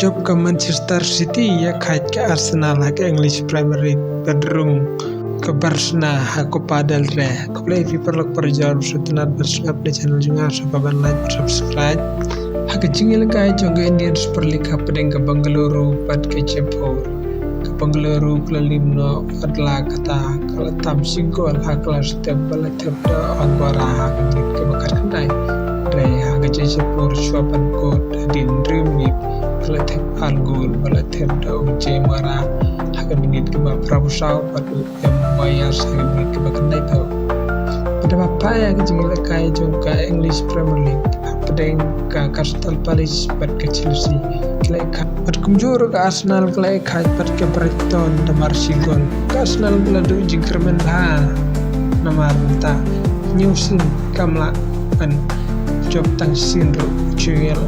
job ke Manchester City ya kait ke Arsenal ke English Premier League cenderung ke Barcelona aku padal re ke play perlu perjalanan setelah bersubscribe di channel juga sahabat like subscribe hak jingil kai jonga Indian Super League pedeng ke Bangalore pad ke Jaipur ke Bangalore kelimno adla kata kalau tam singgol hak kelas tebal tebda anggora hak ke bakar kendai re hak Jaipur suapan ko din dream Balatep Algol, Balatep Daun Jemara, hak minit ke Prabu Sau, padu yang bayar hak minit ke Bakandai tau. Pada bapa ya kejengil kai jongka English Premier League, pedeng ke Crystal Palace, pad ke Chelsea, kelai pad kumjur ke Arsenal, kelai kai pad ke Brighton, damar sigol, ke Arsenal beladu jingkermen ha, namar ta, nyusin kamla an job tang sinro cuil.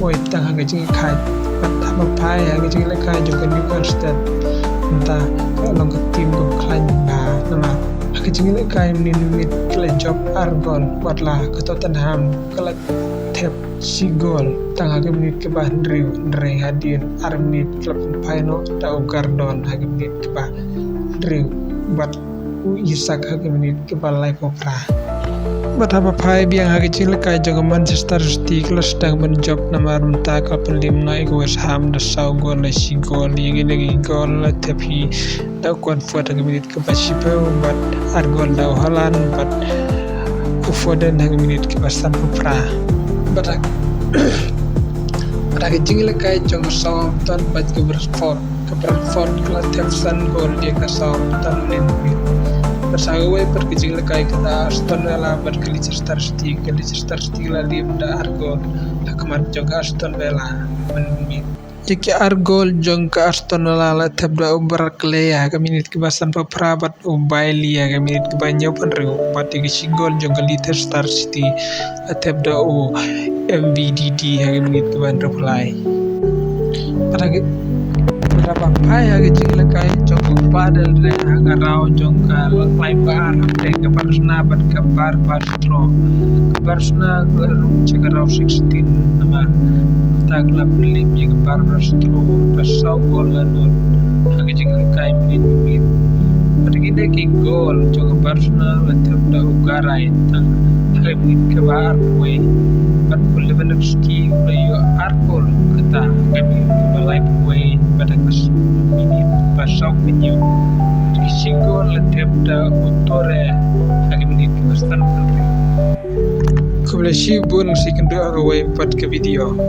Oi tang hak jing kai patah bapai hak jing lekai juga Newcastle entah kalau ke tim go klan ba nama hak jing lekai minit kle job argol watlah ke Tottenham kala tep sigol tang hak minit ke Bandriu ndre hadin armit klub Pino tau Gardon hak minit ke Bandriu bat Isak hak minit ke Balai Popra Betapa pai biang hak kecil kai jaga Manchester City kelas sedang menjob nama runta kapal limna ego West Ham dasau gol lesi gol yang lagi gol tapi dah kuat buat hak minit ke Basipa buat argol dah Holland buat Foden hak minit ke Basan Popra batak batak kecil kai jaga Southampton buat ke Brentford kelas Tefsan gol dia ke Southampton menit bersawai perkecil kai kata Aston Villa ke Leicester City lah dia benda argol hakamat juga Aston Villa menit jika argol jong ke Aston Villa la tabda Barkley ya ke minit ke Basan Paprabat Bailey ya ke minit ke banyak penreu mati ke sigol jong ke Leicester City la tabda MVDD ya ke minit ke Bandar Play pada berapa payah kecil kai jong padal re agarau jong ka laibar ke Barcelona bat ke Barcelona ke Barcelona rum cegarau 16 nama tagla pelim ke Barcelona pasau gol lanun hak jing kai minit pergine ki gol jong Barcelona letep da ugarai tang hak minit ke Barwe bat Lewandowski playo arkol kata kami balai way pada minit pasau penyu singgol letep da utore hak minit ke Aston Villa. Kebelah si bun si kendua away part ke video.